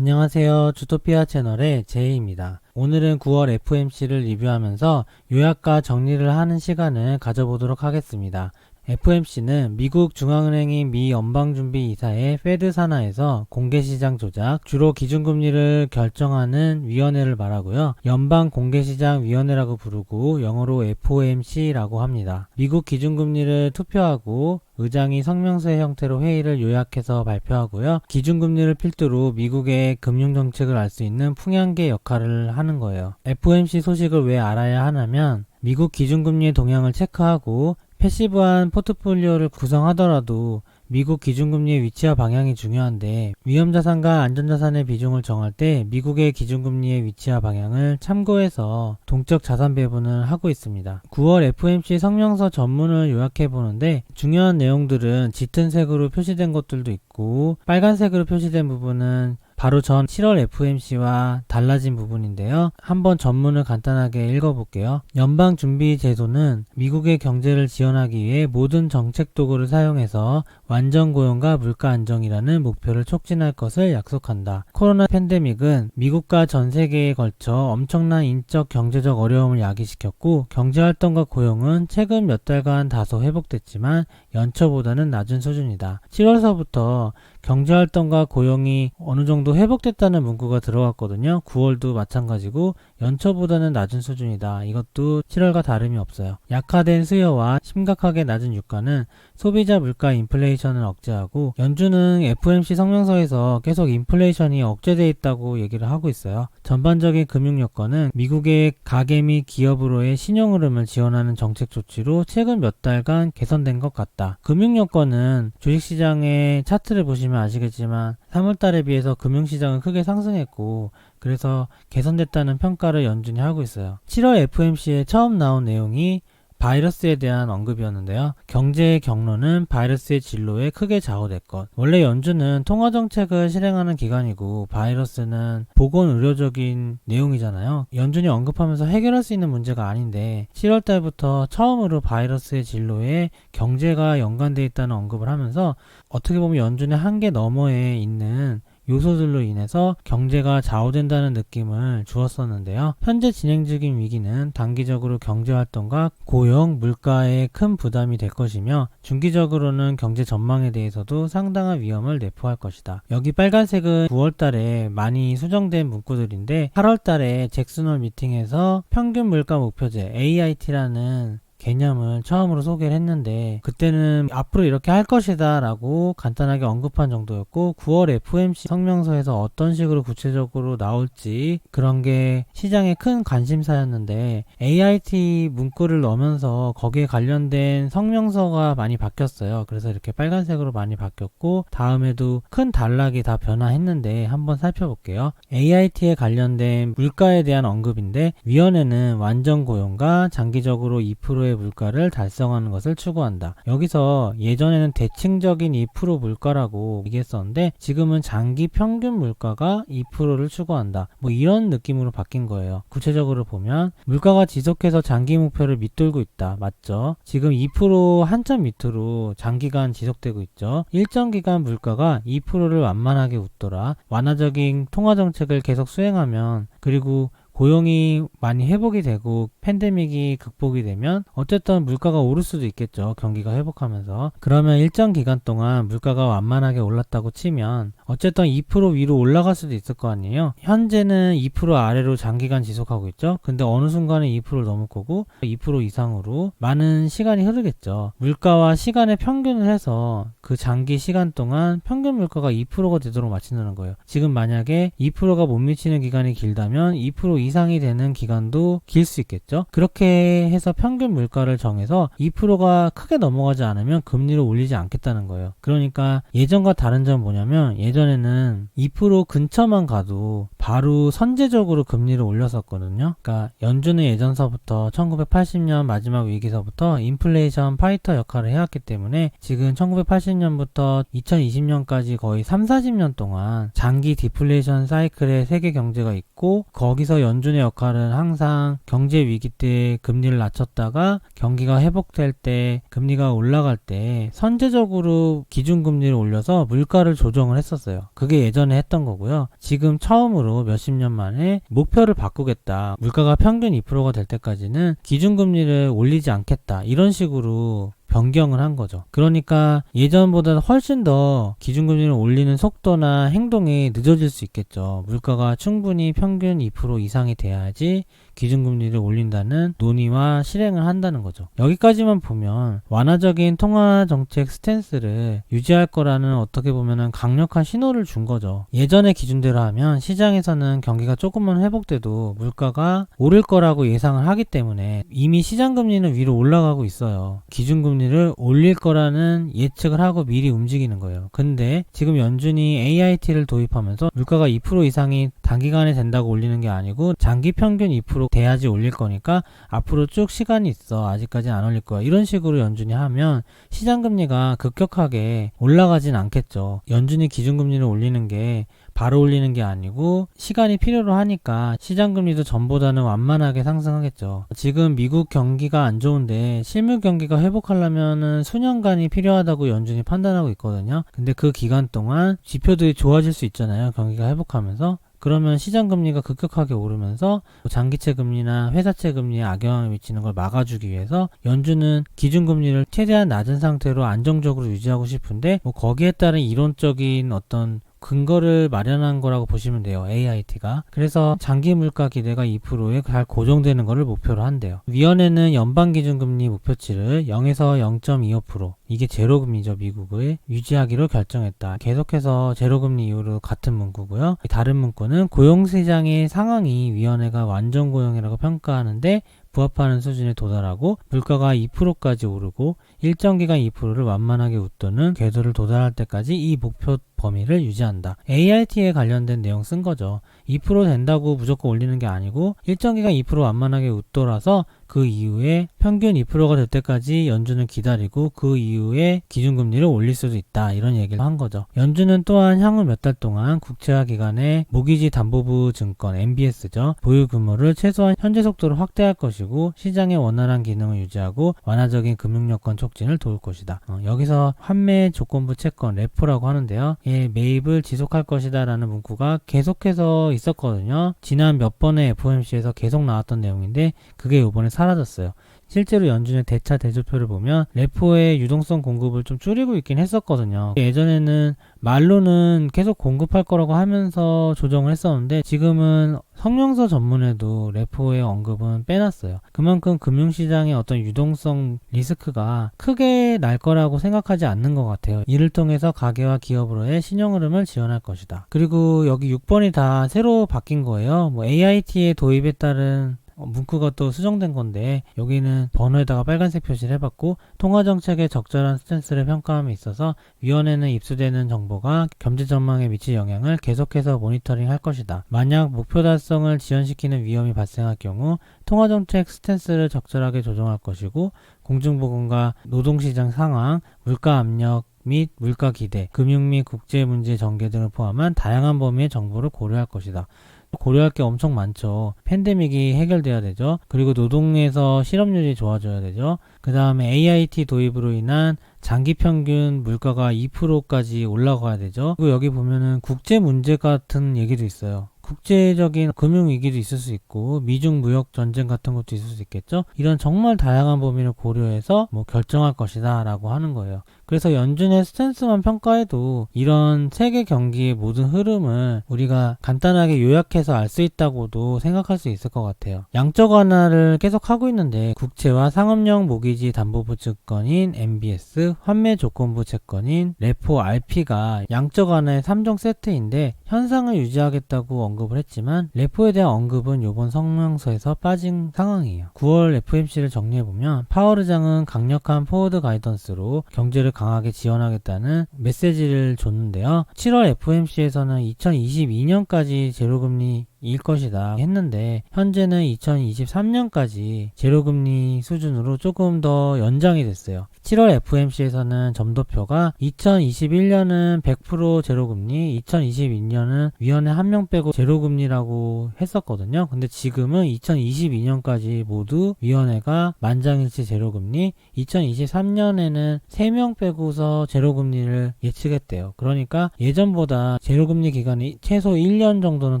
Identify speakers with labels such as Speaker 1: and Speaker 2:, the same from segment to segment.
Speaker 1: 안녕하세요. 주토피아 채널의 제이입니다. 오늘은 9월 FOMC를 리뷰하면서 요약과 정리를 하는 시간을 가져보도록 하겠습니다. FOMC는 미국 중앙은행인 미 연방준비이사의 페드 산하에서 공개시장 조작, 주로 기준금리를 결정하는 위원회를 말하고요. 연방공개시장위원회라고 부르고 영어로 FOMC라고 합니다. 미국 기준금리를 투표하고 의장이 성명서의 형태로 회의를 요약해서 발표하고요. 기준금리를 필두로 미국의 금융정책을 알 수 있는 풍향계 역할을 하는 거예요. FOMC 소식을 왜 알아야 하냐면 미국 기준금리의 동향을 체크하고 패시브한 포트폴리오를 구성하더라도 미국 기준금리의 위치와 방향이 중요한데 위험자산과 안전자산의 비중을 정할 때 미국의 기준금리의 위치와 방향을 참고해서 동적 자산 배분을 하고 있습니다. 9월 FOMC 성명서 전문을 요약해 보는데 중요한 내용들은 짙은 색으로 표시된 것들도 있고 빨간색으로 표시된 부분은 바로 전 7월 FOMC와 달라진 부분인데요. 한번 전문을 간단하게 읽어볼게요. 연방준비제도는 미국의 경제를 지원하기 위해 모든 정책 도구를 사용해서 완전 고용과 물가 안정이라는 목표를 촉진할 것을 약속한다. 코로나 팬데믹은 미국과 전 세계에 걸쳐 엄청난 인적 경제적 어려움을 야기시켰고 경제활동과 고용은 최근 몇 달간 다소 회복됐지만 연초보다는 낮은 수준이다. 7월서부터 경제활동과 고용이 어느 정도 회복됐다는 문구가 들어갔거든요. 9월도 마찬가지고 연초보다는 낮은 수준이다. 이것도 7월과 다름이 없어요. 약화된 수요와 심각하게 낮은 유가는 소비자 물가 인플레이션을 억제하고 연준은 FOMC 성명서에서 계속 인플레이션이 억제돼 있다고 얘기를 하고 있어요. 전반적인 금융 여건은 미국의 가계 및 기업으로의 신용 흐름을 지원하는 정책 조치로 최근 몇 달간 개선된 것 같다. 금융 여건은 주식시장의 차트를 보시면 아시겠지만 3월달에 비해서 금융시장은 크게 상승했고 그래서 개선됐다는 평가를 연준이 하고 있어요. 7월 FOMC에 처음 나온 내용이 바이러스에 대한 언급이었는데요. 경제의 경로는 바이러스의 진로에 크게 좌우됐건 원래 연준은 통화정책을 실행하는 기관이고 바이러스는 보건의료적인 내용이잖아요. 연준이 언급하면서 해결할 수 있는 문제가 아닌데 7월 달부터 처음으로 바이러스의 진로에 경제가 연관되어 있다는 언급을 하면서 어떻게 보면 연준의 한계 너머에 있는 요소들로 인해서 경제가 좌우된다는 느낌을 주었었는데요. 현재 진행 중인 위기는 단기적으로 경제활동과 고용, 물가에 큰 부담이 될 것이며 중기적으로는 경제 전망에 대해서도 상당한 위험을 내포할 것이다. 여기 빨간색은 9월달에 많이 수정된 문구들인데 8월달에 잭슨홀 미팅에서 평균 물가 목표제 AIT라는 개념을 처음으로 소개를 했는데 그때는 앞으로 이렇게 할 것이다 라고 간단하게 언급한 정도였고 9월 FOMC 성명서에서 어떤 식으로 구체적으로 나올지 그런 게 시장의 큰 관심사였는데 AIT 문구를 넣으면서 거기에 관련된 성명서가 많이 바뀌었어요. 그래서 이렇게 빨간색으로 많이 바뀌었고 다음에도 큰 단락이 다 변화했는데 한번 살펴볼게요. AIT에 관련된 물가에 대한 언급인데 위원회는 완전 고용과 장기적으로 2%의 물가를 달성하는 것을 추구한다. 여기서 예전에는 대칭적인 2% 물가라고 얘기했었는데 지금은 장기 평균 물가가 2%를 추구한다. 뭐 이런 느낌으로 바뀐 거예요. 구체적으로 보면 물가가 지속해서 장기 목표를 밑돌고 있다. 맞죠? 지금 2% 한참 밑으로 장기간 지속되고 있죠. 일정 기간 물가가 2%를 완만하게 웃돌아 완화적인 통화정책을 계속 수행하면 그리고 고용이 많이 회복이 되고 팬데믹이 극복이 되면 어쨌든 물가가 오를 수도 있겠죠. 경기가 회복하면서. 그러면 일정 기간 동안 물가가 완만하게 올랐다고 치면 어쨌든 2% 위로 올라갈 수도 있을 거 아니에요. 현재는 2% 아래로 장기간 지속하고 있죠. 근데 어느 순간에 2%를 넘을 거고 2% 이상으로 많은 시간이 흐르겠죠. 물가와 시간의 평균을 해서 그 장기 시간 동안 평균 물가가 2%가 되도록 맞춘다는 거예요. 지금 만약에 2%가 못 미치는 기간이 길다면 2% 이상이 되는 기간도 길 수 있겠죠. 그렇게 해서 평균 물가를 정해서 2%가 크게 넘어가지 않으면 금리를 올리지 않겠다는 거예요. 그러니까 예전과 다른 점은 뭐냐면 예전에는 2% 근처만 가도 바로 선제적으로 금리를 올렸었거든요. 그러니까 연준은 예전서부터 1980년 마지막 위기서부터 인플레이션 파이터 역할을 해왔기 때문에 지금 1980년부터 2020년까지 거의 3, 40년 동안 장기 디플레이션 사이클의 세계 경제가 있고, 거기서 연준의 역할은 항상 경제 위기 때 금리를 낮췄다가 경기가 회복될 때, 금리가 올라갈 때 선제적으로 기준금리를 올려서 물가를 조정을 했었어요. 그게 예전에 했던 거고요. 지금 처음으로 몇십 년 만에 목표를 바꾸겠다, 물가가 평균 2%가 될 때까지는 기준금리를 올리지 않겠다, 이런 식으로 변경을 한 거죠. 그러니까 예전보다 훨씬 더 기준금리를 올리는 속도나 행동이 늦어질 수 있겠죠. 물가가 충분히 평균 2% 이상이 돼야지 기준금리를 올린다는 논의와 실행을 한다는 거죠. 여기까지만 보면 완화적인 통화정책 스탠스를 유지할 거라는, 어떻게 보면 강력한 신호를 준 거죠. 예전의 기준대로 하면 시장에서는 경기가 조금만 회복돼도 물가가 오를 거라고 예상을 하기 때문에 이미 시장금리는 위로 올라가고 있어요. 기준금리를 올릴 거라는 예측을 하고 미리 움직이는 거예요. 근데 지금 연준이 AIT를 도입하면서 물가가 2% 이상이 단기간에 된다고 올리는 게 아니고 장기 평균 2% 돼야지 올릴 거니까 앞으로 쭉 시간이 있어, 아직까지는 안 올릴 거야, 이런 식으로 연준이 하면 시장금리가 급격하게 올라가진 않겠죠. 연준이 기준금리를 올리는 게 바로 올리는 게 아니고 시간이 필요로 하니까 시장금리도 전보다는 완만하게 상승하겠죠. 지금 미국 경기가 안 좋은데 실물 경기가 회복하려면은 수년간이 필요하다고 연준이 판단하고 있거든요. 근데 그 기간 동안 지표들이 좋아질 수 있잖아요, 경기가 회복하면서. 그러면 시장금리가 급격하게 오르면서 장기채 금리나 회사채 금리에 악영향을 미치는 걸 막아주기 위해서 연준은 기준금리를 최대한 낮은 상태로 안정적으로 유지하고 싶은데, 거기에 따른 이론적인 어떤 근거를 마련한 거라고 보시면 돼요, AIT가. 그래서 장기 물가 기대가 2%에 잘 고정되는 것을 목표로 한대요. 위원회는 연방기준금리 목표치를 0에서 0.25%, 이게 제로금리죠, 미국의, 유지하기로 결정했다. 계속해서 제로금리 이후로 같은 문구고요. 다른 문구는 고용시장의 상황이 위원회가 완전 고용이라고 평가하는데 부합하는 수준에 도달하고 물가가 2%까지 오르고 일정 기간 2%를 완만하게 웃도는 궤도를 도달할 때까지 이 목표 범위를 유지한다. AIT에 관련된 내용 쓴 거죠. 2% 된다고 무조건 올리는 게 아니고 일정 기간 2% 완만하게 웃돌아서 그 이후에 평균 2%가 될 때까지 연준을 기다리고 그 이후에 기준금리를 올릴 수도 있다, 이런 얘기를 한 거죠. 연준은 또한 향후 몇 달 동안 국채화 기간에 모기지 담보부 증권 MBS죠, 보유 규모를 최소한 현재 속도로 확대할 것이고 시장의 원활한 기능을 유지하고 완화적인 금융여건 촉진을 도울 것이다. 여기서 환매 조건부 채권 레포라고 하는데요, 매입을 지속할 것이다 라는 문구가 계속해서 있었거든요. 지난 몇 번의 FOMC에서 계속 나왔던 내용인데 그게 이번에 사라졌어요. 실제로 연준의 대차 대조표를 보면 레포의 유동성 공급을 좀 줄이고 있긴 했었거든요. 예전에는 말로는 계속 공급할 거라고 하면서 조정을 했었는데 지금은 성명서 전문에도 레포의 언급은 빼놨어요. 그만큼 금융시장의 어떤 유동성 리스크가 크게 날 거라고 생각하지 않는 것 같아요. 이를 통해서 가계와 기업으로의 신용흐름을 지원할 것이다. 그리고 여기 6번이 다 새로 바뀐 거예요. AIT의 도입에 따른 문구가 또 수정된 건데 여기는 번호에다가 빨간색 표시를 해봤고, 통화정책의 적절한 스탠스를 평가함에 있어서 위원회는 입수되는 정보가 경제 전망에 미칠 영향을 계속해서 모니터링 할 것이다. 만약 목표 달성을 지연시키는 위험이 발생할 경우 통화정책 스탠스를 적절하게 조정할 것이고, 공중보건과 노동시장 상황, 물가 압력 및 물가 기대, 금융 및 국제 문제 전개 등을 포함한 다양한 범위의 정보를 고려할 것이다. 고려할 게 엄청 많죠. 팬데믹이 해결돼야 되죠. 그리고 노동에서 실업률이 좋아져야 되죠. 그 다음에 AIT 도입으로 인한 장기 평균 물가가 2%까지 올라가야 되죠. 그리고 여기 보면은 국제 문제 같은 얘기도 있어요. 국제적인 금융위기도 있을 수 있고 미중 무역 전쟁 같은 것도 있을 수 있겠죠. 이런 정말 다양한 범위를 고려해서 결정할 것이다 라고 하는 거예요. 그래서 연준의 스탠스만 평가해도 이런 세계 경기의 모든 흐름을 우리가 간단하게 요약해서 알 수 있다고도 생각할 수 있을 것 같아요. 양적 완화를 계속 하고 있는데 국채와 상업용 모기지 담보부 증권인 MBS, 환매 조건부 채권인 레포 RP가 양적 완화의 3종 세트인데 현상을 유지하겠다고 언급을 했지만 레포에 대한 언급은 이번 성명서에서 빠진 상황이에요. 9월 FOMC를 정리해보면 파월 의장은 강력한 포워드 가이던스로 경제를 강하게 지원하겠다는 메시지를 줬는데요. 7월 FOMC에서는 2022년까지 제로금리일 것이다 했는데 현재는 2023년까지 제로금리 수준으로 조금 더 연장이 됐어요. 7월 FOMC에서는 점도표가 2021년은 100% 제로금리, 2022년은 위원회 한 명 빼고 제로금리라고 했었거든요. 근데 지금은 2022년까지 모두 위원회가 만장일치 제로금리, 2023년에는 3명 빼고서 제로금리를 예측했대요. 그러니까 예전보다 제로금리 기간이 최소 1년 정도는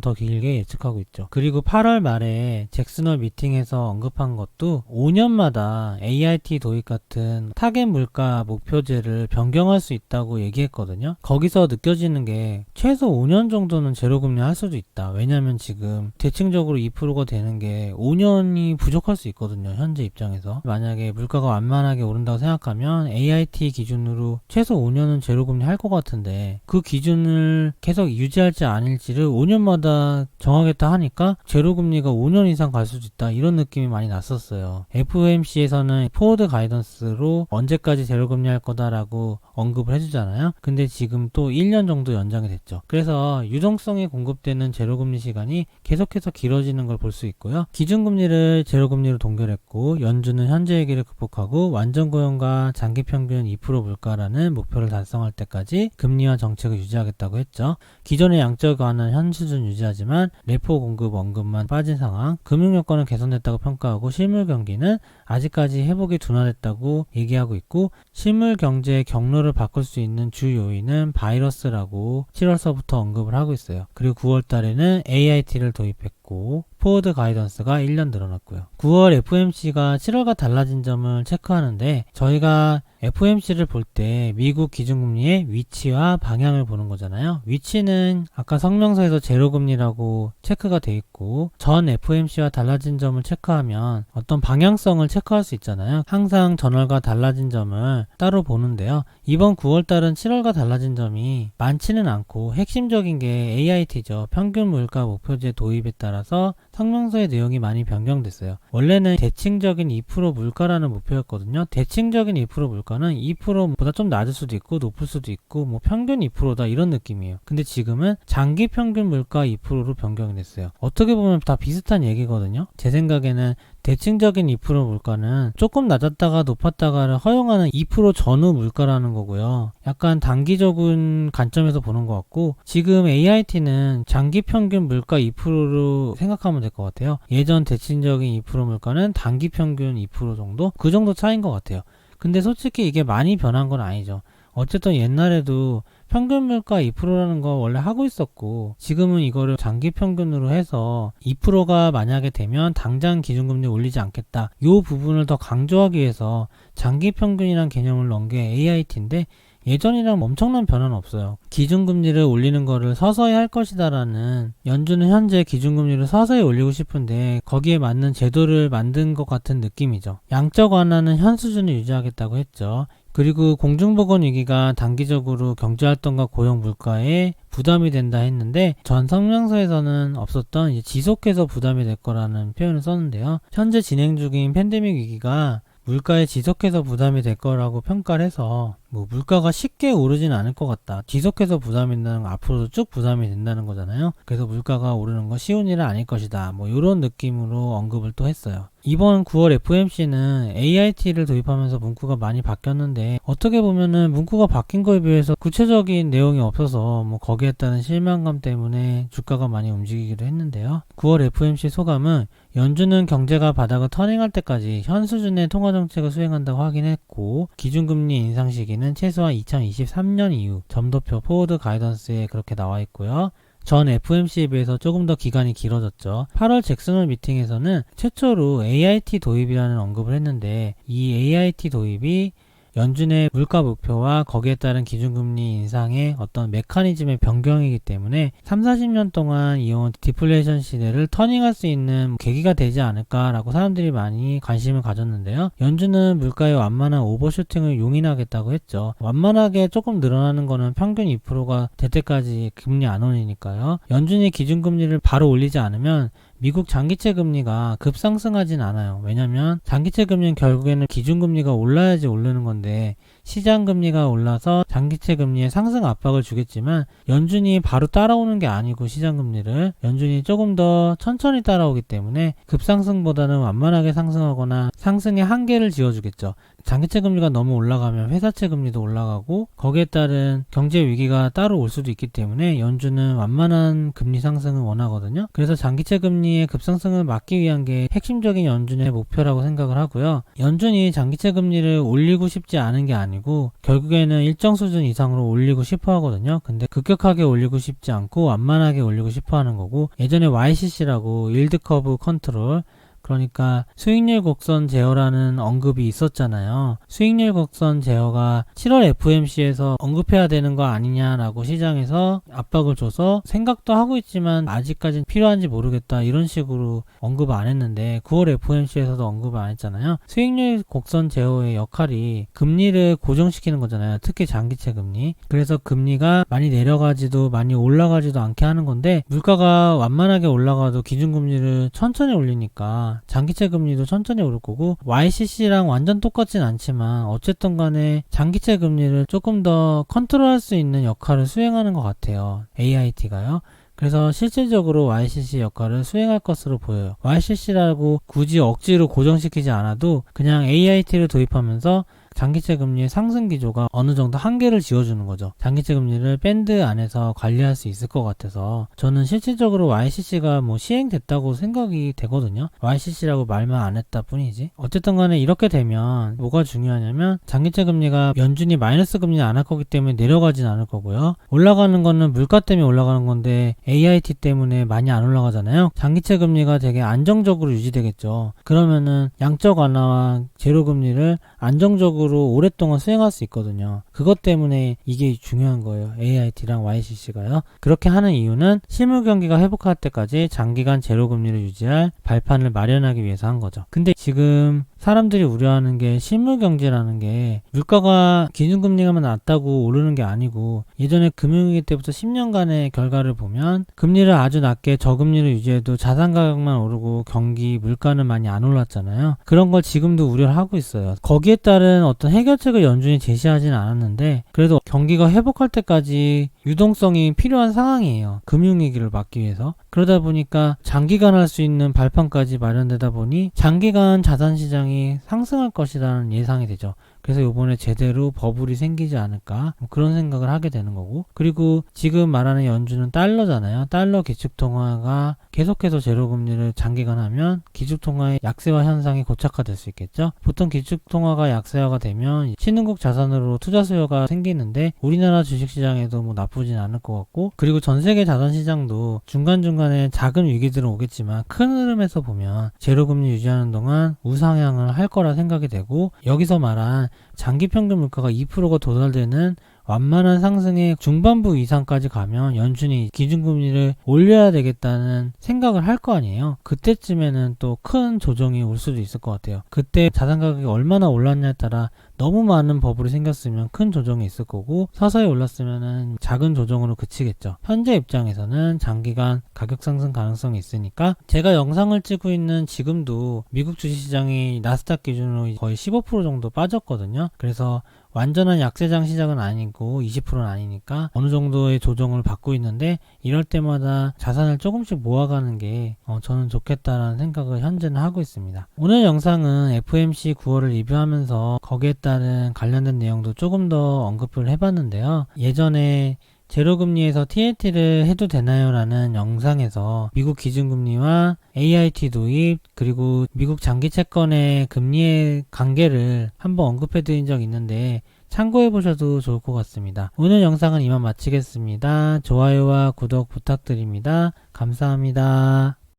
Speaker 1: 더 길게 예측하고 있죠. 그리고 8월 말에 잭슨홀 미팅에서 언급한 것도 5년마다 AIT 도입 같은 타겟 물가 목표제를 변경할 수 있다고 얘기했거든요. 거기서 느껴지는 게 최소 5년 정도는 제로금리 할 수도 있다. 왜냐면 지금 대칭적으로 2%가 되는 게 5년이 부족할 수 있거든요. 현재 입장에서. 만약에 물가가 완만하게 오른다고 생각하면 AIT 기준으로 최소 5년은 제로금리 할 것 같은데 그 기준을 계속 유지할지 아닐지를 5년마다 정하겠다 하니까 제로금리가 5년 이상 갈 수도 있다. 이런 느낌이 많이 났었어요. FOMC에서는 포워드 가이던스로 언제까지 제로금리 할 거다라고 언급을 해주잖아요. 근데 지금 또 1년 정도 연장이 됐죠. 그래서 유동성이 공급되는 제로금리 시간이 계속해서 길어지는 걸 볼 수 있고요. 기준금리를 제로금리로 동결했고 연준은 현재 위기를 극복하고 완전고용과 장기평균 2% 물가라는 목표를 달성할 때까지 금리와 정책을 유지하겠다고 했죠. 기존의 양적 완화는 현 수준 유지하지만 레포 공급 원금만 빠진 상황, 금융 여건은 개선됐다고 평가하고 실물 경기는 아직까지 회복이 둔화됐다고 얘기하고 있고 실물 경제의 경로를 바꿀 수 있는 주 요인은 바이러스라고 7월서부터 언급을 하고 있어요. 그리고 9월 달에는 AIT를 도입했고 포워드 가이던스가 1년 늘어났고요. 9월 FOMC가 7월과 달라진 점을 체크하는데 저희가 FOMC를 볼 때 미국 기준금리의 위치와 방향을 보는 거잖아요. 위치는 아까 성명서에서 제로금리라고 체크가 돼 있고 전 FOMC와 달라진 점을 체크하면 어떤 방향성을 체크할 수 있잖아요. 항상 전월과 달라진 점을 따로 보는데요. 이번 9월달은 7월과 달라진 점이 많지는 않고 핵심적인 게 AIT죠. 평균 물가 목표제 도입에 따라서 성명서의 내용이 많이 변경됐어요. 원래는 대칭적인 2% 물가라는 목표였거든요. 대칭적인 2% 물가는 2%보다 좀 낮을 수도 있고 높을 수도 있고 뭐 평균 2%다 이런 느낌이에요. 근데 지금은 장기 평균 물가 2%로 변경이 됐어요. 어떻게 보면 다 비슷한 얘기거든요. 제 생각에는 대칭적인 2% 물가는 조금 낮았다가 높았다가를 허용하는 2% 전후 물가라는 거고요. 약간 단기적인 관점에서 보는 것 같고 지금 AIT는 장기 평균 물가 2%로 생각하면 될 것 같아요. 예전 대칭적인 2% 물가는 단기 평균 2% 정도? 그 정도 차이인 것 같아요. 근데 솔직히 이게 많이 변한 건 아니죠. 어쨌든 옛날에도 평균 물가 2%라는 거 원래 하고 있었고 지금은 이거를 장기 평균으로 해서 2%가 만약에 되면 당장 기준금리 올리지 않겠다. 이 부분을 더 강조하기 위해서 장기 평균이란 개념을 넣은 게 AIT인데 예전이랑 엄청난 변화는 없어요. 기준금리를 올리는 거를 서서히 할 것이다라는 연준은 현재 기준금리를 서서히 올리고 싶은데 거기에 맞는 제도를 만든 것 같은 느낌이죠. 양적 완화는 현 수준을 유지하겠다고 했죠. 그리고 공중보건 위기가 단기적으로 경제활동과 고용 물가에 부담이 된다 했는데 전 성명서에서는 없었던 이제 지속해서 부담이 될 거라는 표현을 썼는데요. 현재 진행 중인 팬데믹 위기가 물가에 지속해서 부담이 될 거라고 평가를 해서 뭐 물가가 쉽게 오르진 않을 것 같다. 지속해서 부담이 된다는 건 앞으로도 쭉 부담이 된다는 거잖아요. 그래서 물가가 오르는 건 쉬운 일은 아닐 것이다. 뭐 이런 느낌으로 언급을 또 했어요. 이번 9월 FOMC는 AIT를 도입하면서 문구가 많이 바뀌었는데 어떻게 보면은 문구가 바뀐 거에 비해서 구체적인 내용이 없어서 뭐 거기에 따른 실망감 때문에 주가가 많이 움직이기도 했는데요. 9월 FOMC 소감은 연준은 경제가 바닥을 터닝할 때까지 현 수준의 통화정책을 수행한다고 하긴 했고 기준금리 인상 시기는 최소한 2023년 이후 점도표 포워드 가이던스에 그렇게 나와 있고요. 전 FOMC에 비해서 조금 더 기간이 길어졌죠. 8월 잭슨홀 미팅에서는 최초로 AIT 도입이라는 언급을 했는데 이 AIT 도입이 연준의 물가 목표와 거기에 따른 기준금리 인상의 어떤 메커니즘의 변경이기 때문에 30-40년 동안 이어온 디플레이션 시대를 터닝할 수 있는 계기가 되지 않을까라고 사람들이 많이 관심을 가졌는데요. 연준은 물가의 완만한 오버슈팅을 용인하겠다고 했죠. 완만하게 조금 늘어나는 거는 평균 2%가 될 때까지 금리 안 올리니까요. 연준이 기준금리를 바로 올리지 않으면 미국 장기채 금리가 급상승하진 않아요. 왜냐면 장기채 금리는 결국에는 기준금리가 올라야지 오르는 건데 시장 금리가 올라서 장기채 금리에 상승 압박을 주겠지만 연준이 바로 따라오는 게 아니고 시장 금리를 연준이 조금 더 천천히 따라오기 때문에 급상승보다는 완만하게 상승하거나 상승의 한계를 지어주겠죠. 장기채 금리가 너무 올라가면 회사채 금리도 올라가고 거기에 따른 경제 위기가 따로 올 수도 있기 때문에 연준은 완만한 금리 상승을 원하거든요. 그래서 장기채 금리의 급상승을 막기 위한 게 핵심적인 연준의 목표라고 생각을 하고요. 연준이 장기채 금리를 올리고 싶지 않은 게 아니고 결국에는 일정 수준 이상으로 올리고 싶어 하거든요. 근데 급격하게 올리고 싶지 않고 완만하게 올리고 싶어 하는 거고, 예전에 YCC라고 일드 커브 컨트롤, 그러니까 수익률 곡선 제어라는 언급이 있었잖아요. 수익률 곡선 제어가 7월 FOMC에서 언급해야 되는 거 아니냐라고 시장에서 압박을 줘서 생각도 하고 있지만 아직까지는 필요한지 모르겠다 이런 식으로 언급 안 했는데 9월 FOMC에서도 언급을 안 했잖아요. 수익률 곡선 제어의 역할이 금리를 고정시키는 거잖아요. 특히 장기채 금리. 그래서 금리가 많이 내려가지도 많이 올라가지도 않게 하는 건데, 물가가 완만하게 올라가도 기준금리를 천천히 올리니까 장기채 금리도 천천히 오를 거고, YCC랑 완전 똑같진 않지만 어쨌든 간에 장기채 금리를 조금 더 컨트롤할 수 있는 역할을 수행하는 것 같아요. AIT가요. 그래서 실질적으로 YCC 역할을 수행할 것으로 보여요. YCC라고 굳이 억지로 고정시키지 않아도 그냥 AIT를 도입하면서 장기채 금리의 상승 기조가 어느 정도 한계를 지어주는 거죠. 장기채 금리를 밴드 안에서 관리할 수 있을 것 같아서 저는 실질적으로 YCC가 시행됐다고 생각이 되거든요. YCC라고 말만 안 했다 뿐이지. 어쨌든 간에 이렇게 되면 뭐가 중요하냐면, 장기채 금리가 연준이 마이너스 금리는 안 할 거기 때문에 내려가진 않을 거고요. 올라가는 거는 물가 때문에 올라가는 건데 AIT 때문에 많이 안 올라가잖아요. 장기채 금리가 되게 안정적으로 유지되겠죠. 그러면은 양적 완화와 제로 금리를 안정적으로 오랫동안 수행할 수 있거든요. 그것 때문에 이게 중요한 거예요. AIT랑 YCC가요. 그렇게 하는 이유는 실물 경기가 회복할 때까지 장기간 제로 금리를 유지할 발판을 마련하기 위해서 한 거죠. 근데 지금 사람들이 우려하는 게 실물 경제라는 게 물가가 기준금리가 낮다고 오르는 게 아니고, 예전에 금융위기 때부터 10년간의 결과를 보면 금리를 아주 낮게 저금리를 유지해도 자산 가격만 오르고 경기 물가는 많이 안 올랐잖아요. 그런 걸 지금도 우려를 하고 있어요. 거기에 따른 어떤 해결책을 연준이 제시하지는 않았는데 그래도 경기가 회복할 때까지 유동성이 필요한 상황이에요. 금융위기를 막기 위해서. 그러다 보니까 장기간 할 수 있는 발판까지 마련되다 보니 장기간 자산시장이 상승할 것이라는 예상이 되죠. 그래서 이번에 제대로 버블이 생기지 않을까 그런 생각을 하게 되는 거고, 그리고 지금 말하는 연준은 달러잖아요. 달러 기축통화가 계속해서 제로금리를 장기간 하면 기축통화의 약세화 현상이 고착화될 수 있겠죠. 보통 기축통화가 약세화가 되면 신흥국 자산으로 투자 수요가 생기는데 우리나라 주식시장에도 나쁘진 않을 것 같고, 그리고 전세계 자산시장도 중간중간에 작은 위기들은 오겠지만 큰 흐름에서 보면 제로금리 유지하는 동안 우상향을 할 거라 생각이 되고, 여기서 말한 장기 평균 물가가 2%가 도달되는 완만한 상승의 중반부 이상까지 가면 연준이 기준금리를 올려야 되겠다는 생각을 할 거 아니에요. 그때쯤에는 또 큰 조정이 올 수도 있을 것 같아요. 그때 자산 가격이 얼마나 올랐냐에 따라 너무 많은 버블이 생겼으면 큰 조정이 있을 거고, 서서히 올랐으면 작은 조정으로 그치겠죠. 현재 입장에서는 장기간 가격 상승 가능성이 있으니까, 제가 영상을 찍고 있는 지금도 미국 주식시장이 나스닥 기준으로 거의 15% 정도 빠졌거든요. 그래서 완전한 약세장 시장은 아니고 20%는 아니니까 어느 정도의 조정을 받고 있는데, 이럴 때마다 자산을 조금씩 모아가는 게 저는 좋겠다라는 생각을 현재는 하고 있습니다. 오늘 영상은 FOMC 9월을 리뷰하면서 거기에 따른 관련된 내용도 조금 더 언급을 해봤는데요. 예전에 제로금리에서 TLT를 해도 되나요? 라는 영상에서 미국 기준금리와 AIT 도입, 그리고 미국 장기채권의 금리의 관계를 한번 언급해드린 적이 있는데 참고해보셔도 좋을 것 같습니다. 오늘 영상은 이만 마치겠습니다. 좋아요와 구독 부탁드립니다. 감사합니다.